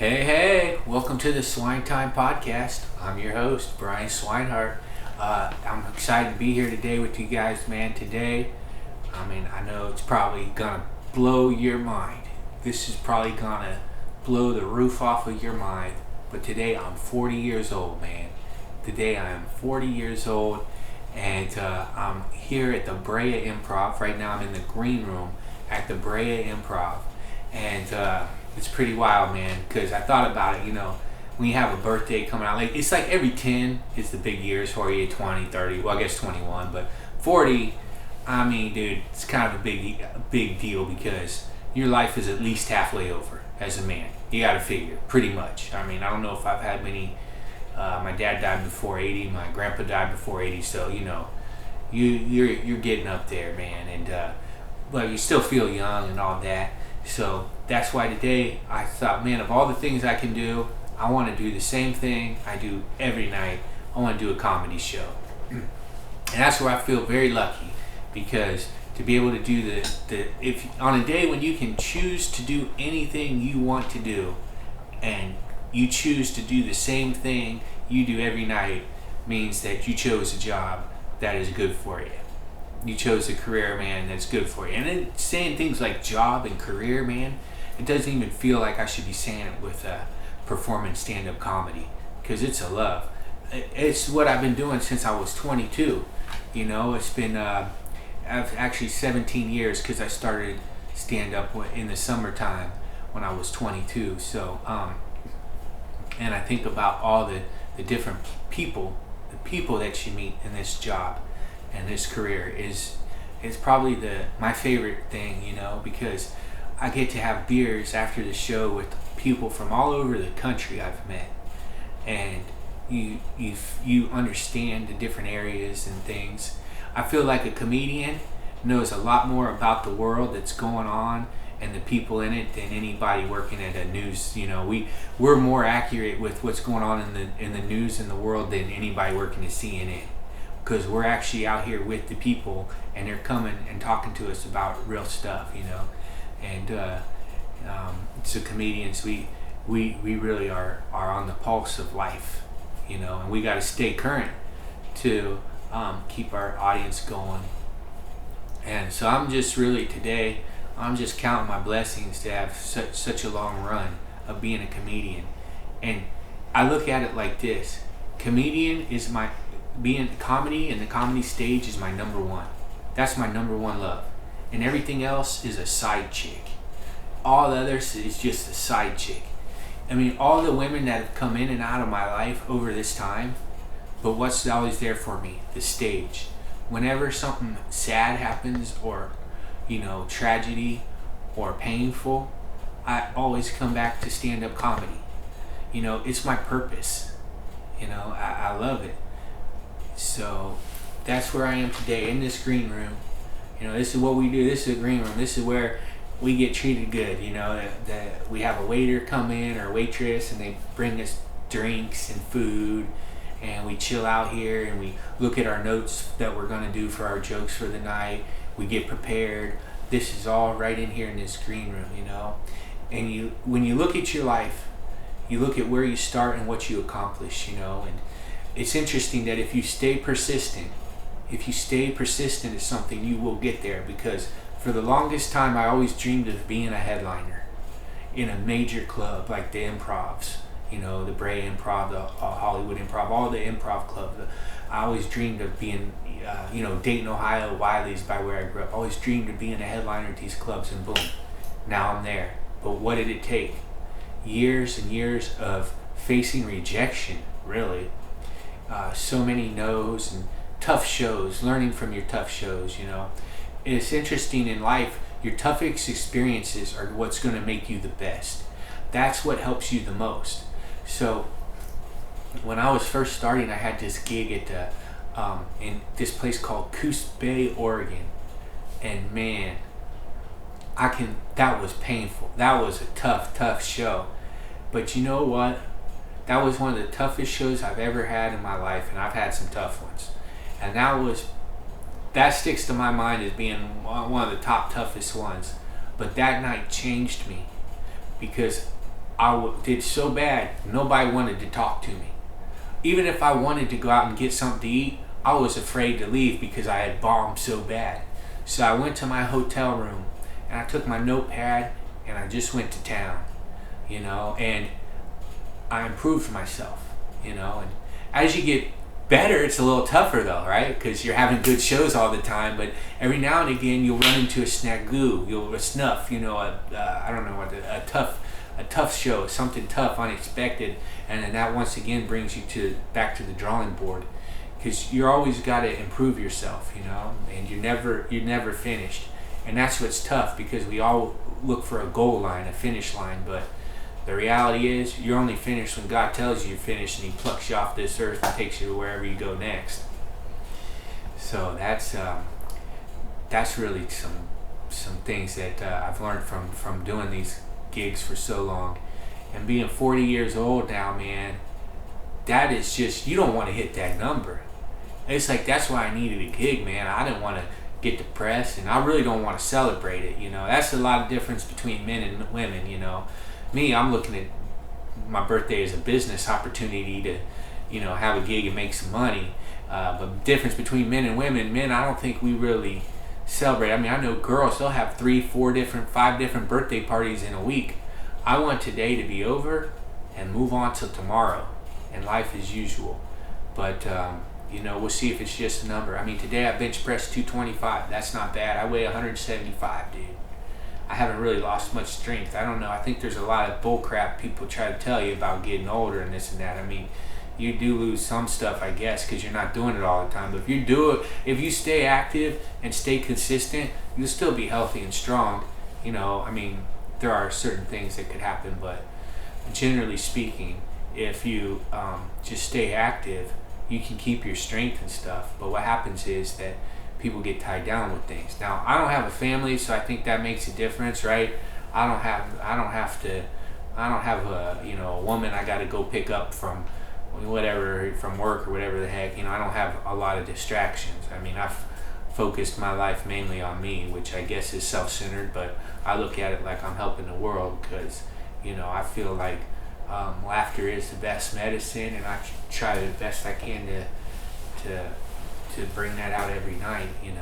Hey, welcome to the Swinetime podcast. I'm your host, Brian Swinehart. I'm excited to be here today with you guys, man. Today, I know it's probably gonna blow your mind. This is probably gonna blow the roof off of your mind. But today, I'm 40 years old, man. Today, I am 40 years old, and I'm here at the Brea Improv. Right now, I'm in the green room at the Brea Improv, and it's pretty wild, man, because I thought about it, when you have a birthday coming out, like it's like every 10 is the big years for you, 20, 30, well, I guess 21, but 40, dude, it's kind of a big deal because your life is at least halfway over as a man. You got to figure, pretty much. I don't know if I've had many, my dad died before 80, my grandpa died before 80, so, you're getting up there, man, and, but you still feel young and all that. So that's why today I thought, man, of all the things I can do, I want to do the same thing I do every night. I want to do a comedy show. And that's where I feel very lucky, because to be able to do if on a day when you can choose to do anything you want to do, and you choose to do the same thing you do every night, means that you chose a job that is good for you. You chose a career, man, that's good for you. And then saying things like job and career, man, it doesn't even feel like I should be saying it with performing stand-up comedy, because it's a love. It's what I've been doing since I was 22. It's been actually 17 years, because I started stand-up in the summertime when I was 22. So, and I think about all the different people, the people that you meet in this job and this career is probably my favorite thing, because I get to have beers after the show with people from all over the country I've met, and you understand the different areas and things. I feel like a comedian knows a lot more about the world that's going on and the people in it than anybody working at a news. We're more accurate with what's going on in the news in the world than anybody working at CNN. Because we're actually out here with the people, and they're coming and talking to us about real stuff, And so comedians, we really are on the pulse of life, and we got to stay current to keep our audience going. And so I'm just counting my blessings to have such a long run of being a comedian. And I look at it like this: comedian is being comedy and the comedy stage is my number one. That's my number one love. And everything else is a side chick. All the others is just a side chick. All the women that have come in and out of my life over this time, but what's always there for me? The stage. Whenever something sad happens, or, tragedy or painful, I always come back to stand-up comedy. It's my purpose. I love it. So that's where I am today, in this green room. This is what we do. This is a green room. This is where we get treated good. That we have a waiter come in, or a waitress, and they bring us drinks and food, and we chill out here, and we look at our notes that we're going to do for our jokes for the night. We get prepared. This is all right in here in this green room, And when you look at your life, you look at where you start and what you accomplish, and it's interesting that if you stay persistent at something, you will get there. Because for the longest time, I always dreamed of being a headliner in a major club like the Improvs, the Brea Improv, the Hollywood Improv, all the improv clubs. I always dreamed of being, Dayton, Ohio, Wiley's, by where I grew up. I always dreamed of being a headliner at these clubs, and boom, now I'm there. But what did it take? Years and years of facing rejection, really. So many no's and tough shows, learning from your tough shows, It's interesting in life, your toughest experiences are what's going to make you the best. That's what helps you the most. So when I was first starting, I had this gig at in this place called Coos Bay, Oregon. And man, that was painful. That was a tough show. But you know what? That was one of the toughest shows I've ever had in my life, and I've had some tough ones. And that sticks to my mind as being one of the toughest ones. But that night changed me, because did so bad, nobody wanted to talk to me. Even if I wanted to go out and get something to eat, I was afraid to leave because I had bombed so bad. So I went to my hotel room and I took my notepad and I just went to town, and I improved myself, and as you get better, it's a little tougher though, right? Because you're having good shows all the time, but every now and again you'll run into a snafu, a snuff, I don't know what, a tough show, something tough, unexpected, and then that once again brings you back to the drawing board, because you always got to improve yourself, and you're never finished, and that's what's tough, because we all look for a goal line, a finish line, but the reality is you're only finished when God tells you you're finished and He plucks you off this earth and takes you to wherever you go next. So that's really some things that I've learned from doing these gigs for so long, and being 40 years old now, man. That is just, you don't want to hit that number. It's like, that's why I needed a gig, man. I didn't want to get depressed, and I really don't want to celebrate it. That's a lot of difference between men and women. Me, I'm looking at my birthday as a business opportunity to, have a gig and make some money. But the difference between men and women, I don't think we really celebrate. I mean, I know girls, they'll have 3, 4 different, 5 different birthday parties in a week. I want today to be over and move on till tomorrow and life as usual. But, we'll see if it's just a number. I mean, today I bench pressed 225. That's not bad. I weigh 175, dude. I haven't really lost much strength. I don't know. I think there's a lot of bull crap people try to tell you about getting older and this and that. I mean, you do lose some stuff, I guess, because you're not doing it all the time. But if you stay active and stay consistent, you'll still be healthy and strong. I mean, there are certain things that could happen, but generally speaking, if you just stay active, you can keep your strength and stuff. But what happens is that people get tied down with things. Now, I don't have a family, so I think that makes a difference, right? I don't have a woman I got to go pick up from work or whatever the heck. I don't have a lot of distractions. I mean, I've focused my life mainly on me, which I guess is self-centered, but I look at it like I'm helping the world, because I feel like laughter is the best medicine, and I try the best I can to bring that out every night, and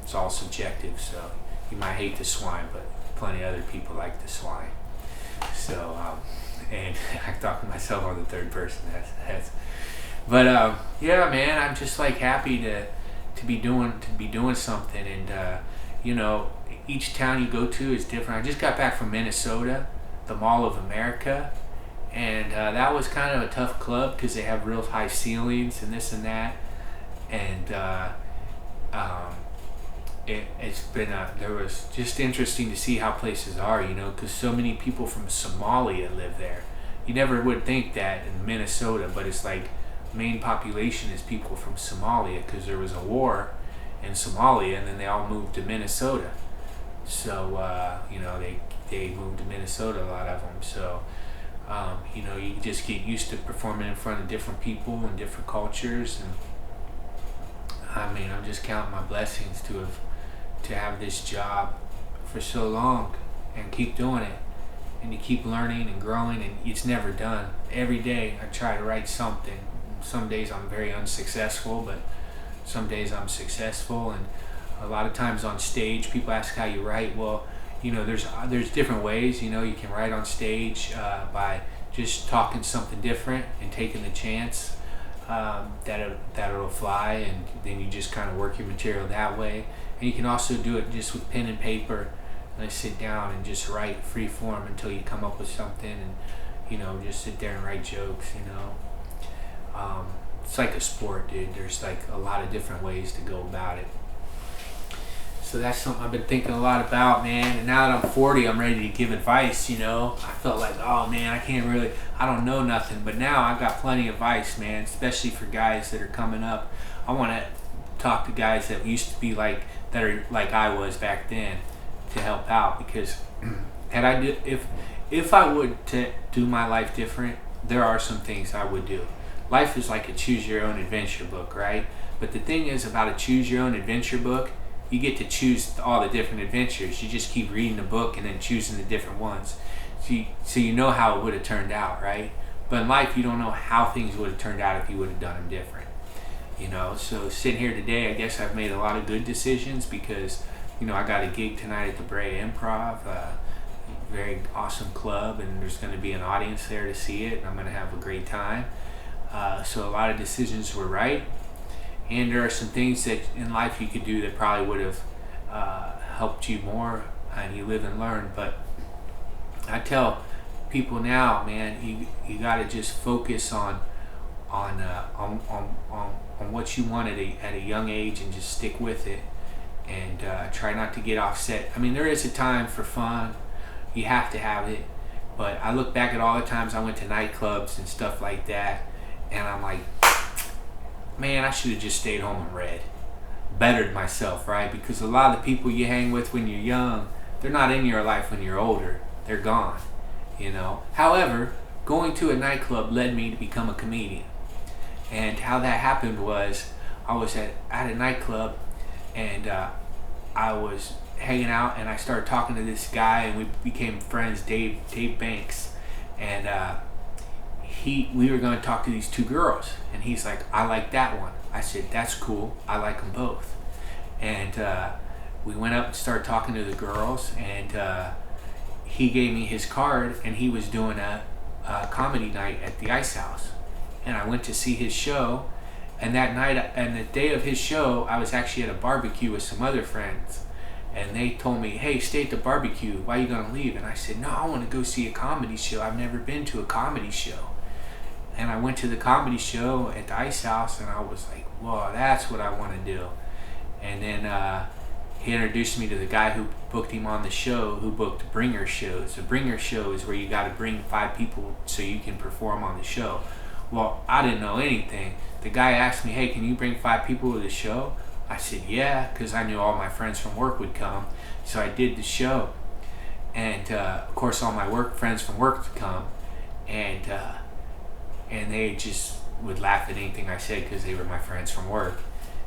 it's all subjective. So you might hate the swine, but plenty of other people like the swine. So and I talk to myself on the third person. But yeah, man, I'm just like happy to be doing something, and each town you go to is different. I just got back from Minnesota, the Mall of America, and that was kind of a tough club because they have real high ceilings and this and that. And there was just interesting to see how places are, because so many people from Somalia live there. You never would think that in Minnesota, but it's like main population is people from Somalia, because there was a war in Somalia, and then they all moved to Minnesota. So they moved to Minnesota, a lot of them. So you just get used to performing in front of different people and different cultures. And I mean, I'm just counting my blessings to have this job for so long and keep doing it, and you keep learning and growing, and it's never done. Every day I try to write something. Some days I'm very unsuccessful, but some days I'm successful. And a lot of times on stage, people ask how you write. Well, there's different ways. You can write on stage by just talking something different and taking the chance that it'll fly, and then you just kind of work your material that way. And you can also do it just with pen and paper, and sit down and just write free form until you come up with something, and just sit there and write jokes. It's like a sport, dude. There's like a lot of different ways to go about it. So that's something I've been thinking a lot about, man. And now that I'm 40, I'm ready to give advice, I felt like, oh man, I don't know nothing. But now I've got plenty of advice, man, especially for guys that are coming up. I want to talk to guys that used to be that are like I was back then, to help out, because if I would to do my life different, there are some things I would do. Life is like a choose your own adventure book, right? But the thing is about a choose your own adventure book, you get to choose all the different adventures. You just keep reading the book and then choosing the different ones. so you know how it would have turned out, right? But in life, you don't know how things would have turned out if you would have done them different. So sitting here today, I guess I've made a lot of good decisions because, I got a gig tonight at the Brea Improv, very awesome club, and there's going to be an audience there to see it, and I'm going to have a great time. So a lot of decisions were right, and there are some things that in life you could do that probably would have helped you more, and you live and learn. But I tell people now, man, you got to just focus on what you want at a young age and just stick with it, and try not to get offset. I mean, there is a time for fun. You have to have it. But I look back at all the times I went to nightclubs and stuff like that, and I'm like, man, I should have just stayed home and read. Bettered myself, right? Because a lot of the people you hang with when you're young, they're not in your life when you're older. They're gone, However, going to a nightclub led me to become a comedian. And how that happened was I was at a nightclub, and I was hanging out, and I started talking to this guy, and we became friends, Dave Banks. And we were going to talk to these two girls, and he's like, I like that one. I said, that's cool. I like them both. And we went up and started talking to the girls, and he gave me his card, and he was doing a comedy night at the Ice House. And I went to see his show, and that night, and the day of his show, I was actually at a barbecue with some other friends, and they told me, hey, stay at the barbecue, why are you going to leave? And I said, no, I want to go see a comedy show. I've never been to a comedy show. And I went to the comedy show at the Ice House, and I was like, whoa, that's what I want to do. And then he introduced me to the guy who booked him on the show, who booked bringer shows. A bringer show is where you got to bring 5 people so you can perform on the show. Well, I didn't know anything. The guy asked me, hey, can you bring 5 people to the show? I said, yeah, because I knew all my friends from work would come. So I did the show. And, of course, all my friends from work would come. And they just would laugh at anything I said because they were my friends from work.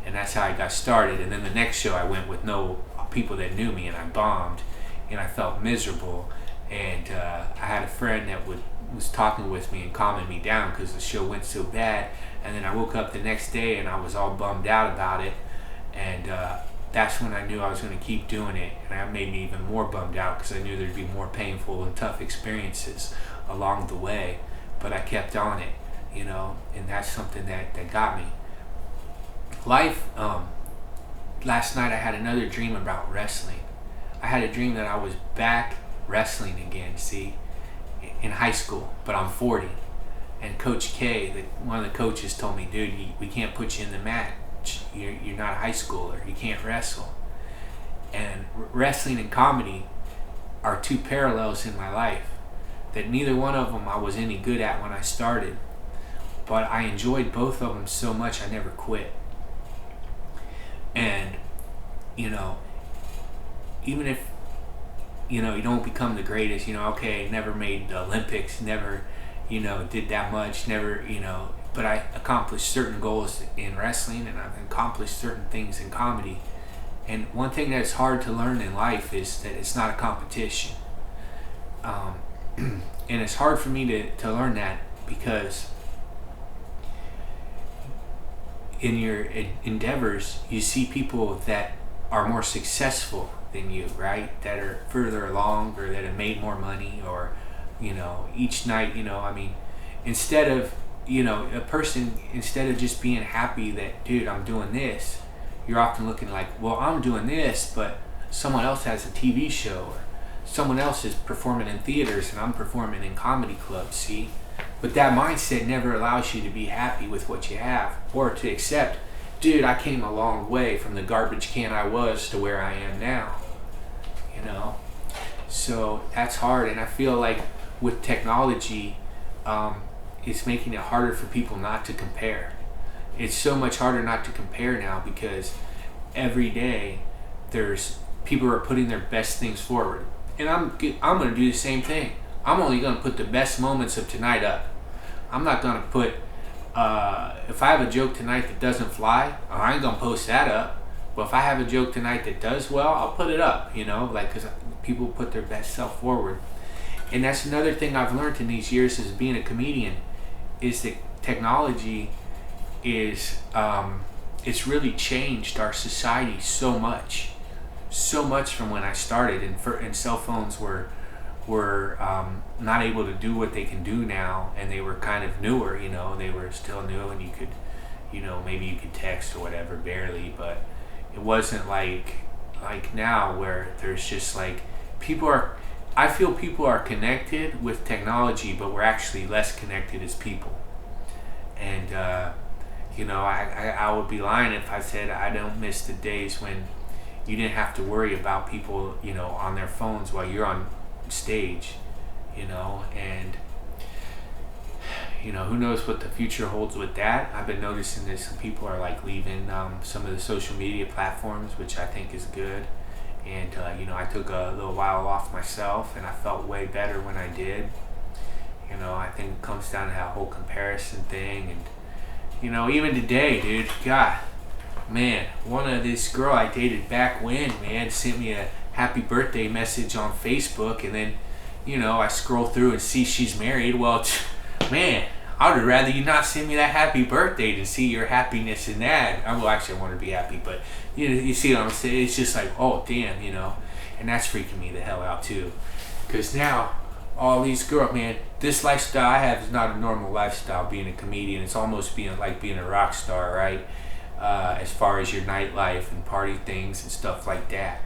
And that's how I got started. And then the next show I went with no people that knew me, and I bombed, and I felt miserable. And I had a friend that was talking with me and calming me down because the show went so bad. And then I woke up the next day and I was all bummed out about it. And that's when I knew I was going to keep doing it. And that made me even more bummed out because I knew there'd be more painful and tough experiences along the way. But I kept on it, and that's something that got me. Life, last night I had another dream about wrestling. I had a dream that I was back wrestling again, in high school, but I'm 40. And Coach K, one of the coaches, told me, dude, we can't put you in the match. You're not a high schooler. You can't wrestle. And wrestling and comedy are two parallels in my life that neither one of them I was any good at when I started. But I enjoyed both of them so much I never quit. And, even if, you don't become the greatest, okay, never made the Olympics, never, did that much, never, but I accomplished certain goals in wrestling, and I've accomplished certain things in comedy. And one thing that's hard to learn in life is that it's not a competition. And it's hard for me to learn that because in your endeavors, you see people that are more successful than you, right? That are further along, or that have made more money, or, each night, instead of, a person, instead of just being happy that, dude, I'm doing this, you're often looking like, well, I'm doing this, but someone else has a TV show, or someone else is performing in theaters and I'm performing in comedy clubs, see? But that mindset never allows you to be happy with what you have, or to accept, dude, I came a long way from the garbage can I was to where I am now, So that's hard, and I feel like with technology, it's making it harder for people not to compare. It's so much harder not to compare now because every day there's people are putting their best things forward. And I'm going to do the same thing. I'm only going to put the best moments of tonight up. I'm not going to put, if I have a joke tonight that doesn't fly, I ain't going to post that up. But if I have a joke tonight that does well, I'll put it up, because people put their best self forward. And that's another thing I've learned in these years as being a comedian, is that technology is it's really changed our society so much from when I started. And cell phones were not able to do what they can do now, and they were kind of newer. They were still new, and you could, maybe you could text or whatever, barely, but it wasn't like now where there's just like I feel people are connected with technology, but we're actually less connected as people. And I would be lying if I said I don't miss the days when you didn't have to worry about people, on their phones while you're on stage, and who knows what the future holds with that. I've been noticing that some people are like leaving some of the social media platforms, which I think is good. And I took a little while off myself, and I felt way better when I did. I think it comes down to that whole comparison thing. And even today, dude, God, man, one of this girl I dated back when, man, sent me a happy birthday message on Facebook, and then I scroll through and see she's married. Well, man, I would rather you not send me that happy birthday than see your happiness in that. Well, actually, I want to be happy, but you see what I'm saying? It's just like, oh damn, and that's freaking me the hell out too, because now all these girls, man, this lifestyle I have is not a normal lifestyle. Being a comedian, it's almost being a rock star, right? As far as your nightlife and party things and stuff like that.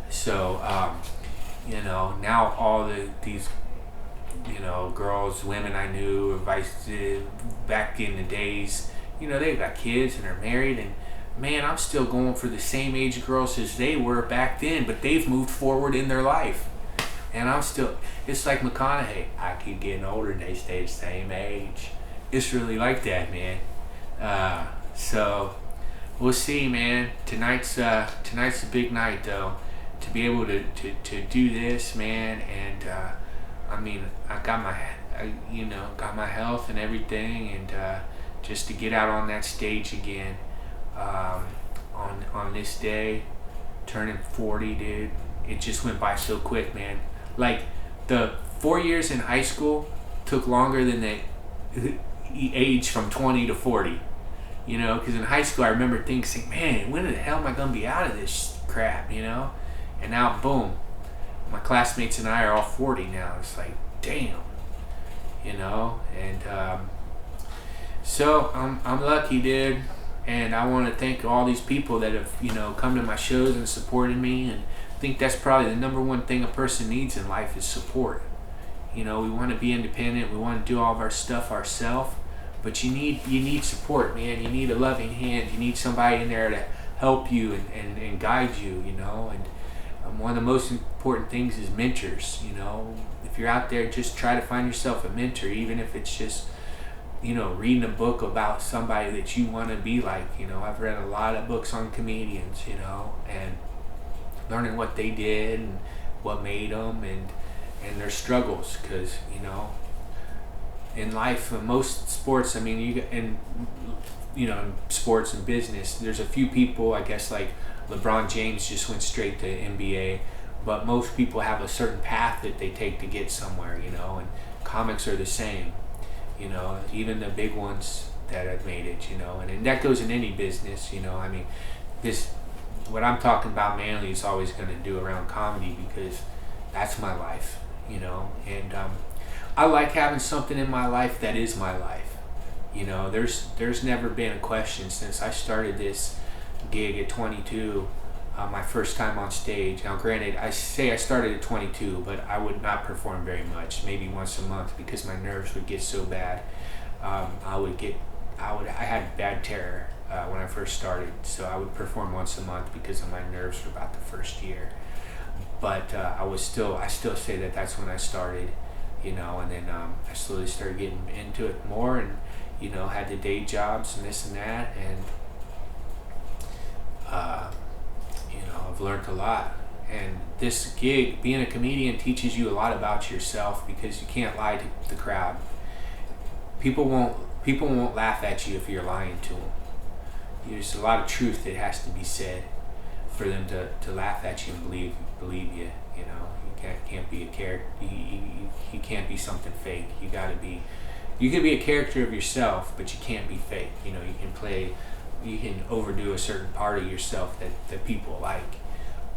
So now all these girls, women I knew, back in the days, they've got kids and are married, and man, I'm still going for the same age girls as they were back then, but they've moved forward in their life. And I'm still, it's like McConaughey, I keep getting older and they stay the same age. It's really like that, man. So we'll see, man. Tonight's a big night, though, to be able to do this, man. And I got my health and everything, and just to get out on that stage again, on this day, turning 40, dude. It just went by so quick, man. Like, the 4 years in high school took longer than the age from 20 to 40. Because in high school I remember thinking, man, when the hell am I going to be out of this crap, And now, boom, my classmates and I are all 40 now. It's like, damn, And so I'm lucky, dude. And I want to thank all these people that have, come to my shows and supported me. And I think that's probably the number one thing a person needs in life is support. We want to be independent. We want to do all of our stuff ourselves. But you need support, man. You need a loving hand. You need somebody in there to help you and guide you, And one of the most important things is mentors, If you're out there, just try to find yourself a mentor, even if it's just, reading a book about somebody that you want to be like. I've read a lot of books on comedians, and learning what they did and what made them and their struggles, because, in life, most sports, in sports and business, there's a few people, I guess, like LeBron James just went straight to NBA, but most people have a certain path that they take to get somewhere, and comics are the same, even the big ones that have made it, and that goes in any business, what I'm talking about mainly is always going to do around comedy, because that's my life, and I like having something in my life that is my life. There's never been a question since I started this gig at 22, my first time on stage. Now granted, I say I started at 22, but I would not perform very much, maybe once a month, because my nerves would get so bad. I had bad terror when I first started, so I would perform once a month because of my nerves for about the first year. But I still say that that's when I started, and then I slowly started getting into it more, and had the day jobs and this and that, and I've learned a lot. And this gig, being a comedian, teaches you a lot about yourself, because you can't lie to the crowd. People won't laugh at you if you're lying to them. There's a lot of truth that has to be said for them to laugh at you and believe you. You can't be a character. You can't be something fake. You gotta be. You can be a character of yourself, but you can't be fake. You know, you can overdo a certain part of yourself that people like,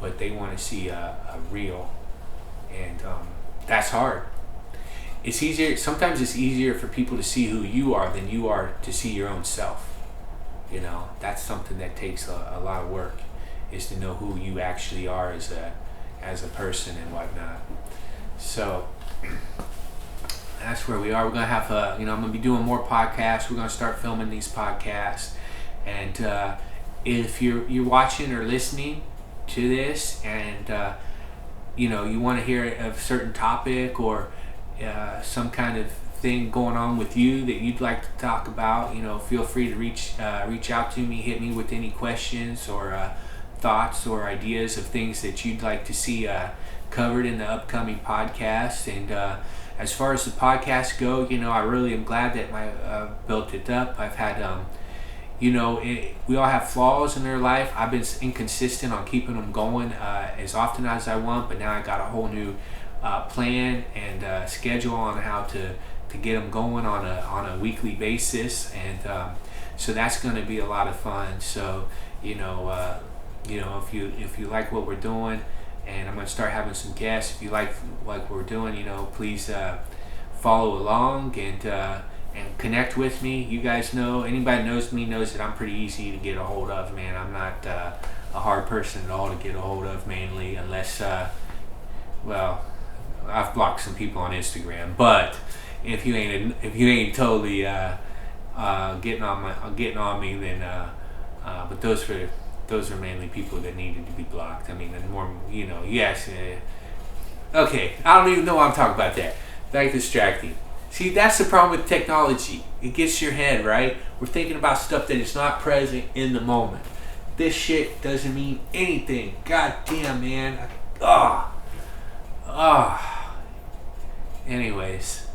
but they want to see a real, and that's hard. It's easier. Sometimes it's easier for people to see who you are than you are to see your own self. You know, that's something that takes a lot of work, is to know who you actually are as a person and whatnot. So that's where we are. We're gonna have I'm gonna be doing more podcasts. We're gonna start filming these podcasts, and if you're watching or listening to this, and you want to hear a certain topic or some kind of thing going on with you that you'd like to talk about, feel free to reach out to me. Hit me with any questions or thoughts or ideas of things that you'd like to see covered in the upcoming podcast. And as far as the podcast go, I really am glad that I built it up. I've had we all have flaws in their life. I've been inconsistent on keeping them going as often as I want, but now I got a whole new plan and schedule on how to get them going on a weekly basis, and so that's going to be a lot of fun. So if you like what we're doing, and I'm going to start having some guests. If you like what we're doing, please follow along and connect with me. You guys know, anybody knows me knows that I'm pretty easy to get a hold of, man. I'm not a hard person at all to get a hold of, mainly unless I've blocked some people on Instagram, but if you ain't totally getting on me, then but those are mainly people that needed to be blocked. I mean, and more, yes. Okay, I don't even know why I'm talking about that. That's distracting. See, that's the problem with technology. It gets your head, right? We're thinking about stuff that is not present in the moment. This shit doesn't mean anything. God damn, man. Anyways,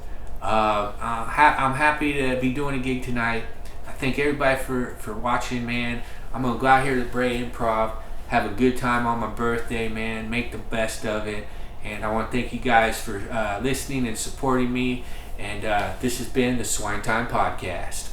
I'm happy to be doing a gig tonight. I thank everybody for watching, man. I'm going to go out here to Bray Improv, have a good time on my birthday, man. Make the best of it. And I want to thank you guys for listening and supporting me. And this has been the Swinetime Podcast.